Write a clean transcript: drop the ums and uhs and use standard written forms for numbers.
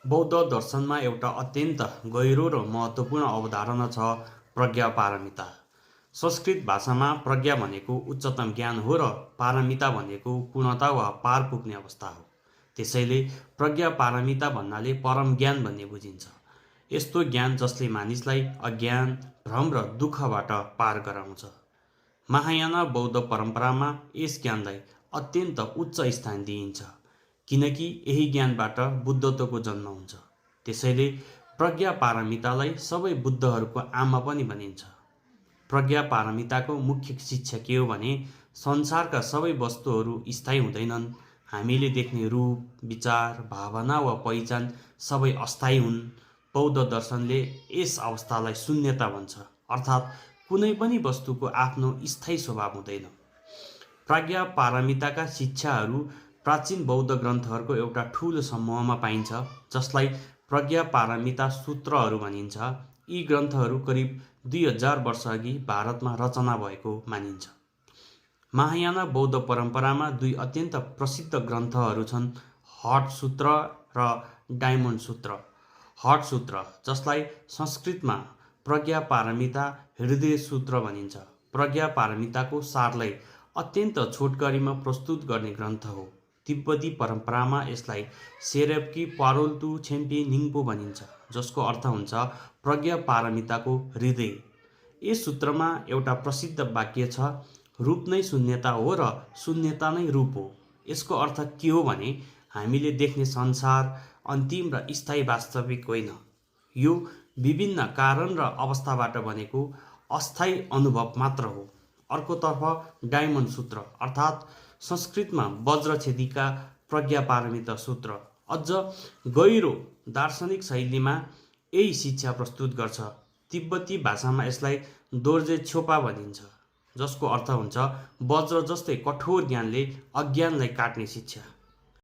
बौद्ध दर्शनमा एउटा अत्यन्त गहिरो र महत्त्वपूर्ण अवधारणा छ प्रज्ञापारमिता। संस्कृत भाषामा प्रज्ञा भनेको उच्चतम ज्ञान हो र पारमिता भनेको पूर्णता वा पार पुग्ने अवस्था हो। त्यसैले प्रज्ञापारमिता भन्नाले परम ज्ञान भन्ने बुझिन्छ। यस्तो ज्ञान जसले मानिसलाई अज्ञान, भ्रम र दुःखबाट पार गराउँछ। महायान बौद्ध परम्परामा यस ज्ञानलाई अत्यन्त उच्च स्थान दिइन्छ, किनकि यही ज्ञानबाट बुद्धत्वको जन्म हुन्छ। त्यसैले प्रज्ञापारमितालाई सबै बुद्धहरूको आमा पनि भनिन्छ। प्रज्ञापारमिताको मुख्य शिक्षा के हो भने संसारका सबै वस्तुहरू स्थायी हुँदैनन्। हामीले देख्ने रूप, विचार, भावना वा पहिचान सबै अस्थायी हुन्। बौद्ध दर्शनले यस अवस्थालाई शून्यता भन्छ, अर्थात् कुनै पनि वस्तुको आफ्नो स्थायी स्वभाव हुँदैन। प्रज्ञापारमिताका शिक्षाहरू प्राचीन बौद्ध ग्रन्थहरूको एउटा ठूलो समूहमा पाइन्छ, जसलाई प्रज्ञापारमिता सूत्रहरू भनिन्छ। यी ग्रन्थहरू करिब 2000 वर्षअघि भारतमा रचना भएको मानिन्छ। महायान बौद्ध परम्परामा दुई अत्यन्त प्रसिद्ध ग्रन्थहरू छन्, हठ सूत्र र डायमन्ड सूत्र। हठ सूत्र, जसलाई संस्कृतमा प्रज्ञापारमिता हृदय सूत्र भनिन्छ, प्रज्ञापारमिताको सारलाई अत्यन्त छोटकरीमा प्रस्तुत गर्ने ग्रन्थ हो। तिब्बती परम्परामा यसलाई सेरेपकी पारोल्तु छेम्पी निङ्पो भनिन्छ, जसको अर्थ हुन्छ प्रज्ञापारमिताको हृदय। यस सूत्रमा एउटा प्रसिद्ध वाक्य छ, रूप नै शून्यता हो र शून्यता नै रूप हो। यसको अर्थ के हो भने हामीले देख्ने संसार अन्तिम र स्थायी वास्तविक होइन। यो विभिन्न कारण र अवस्थाबाट बनेको अस्थायी अनुभव मात्र हो। अर्कोतर्फ डायमन्ड सूत्र, अर्थात् संस्कृतमा वज्रछेदिका प्रज्ञापारमिता सूत्र, अझ गहिरो दार्शनिक शैलीमा यही शिक्षा प्रस्तुत गर्छ। तिब्बती भाषामा यसलाई दोर्जे छ्योपा भनिन्छ, जसको अर्थ हुन्छ वज्र जस्तै कठोर ज्ञानले अज्ञानलाई काट्ने शिक्षा।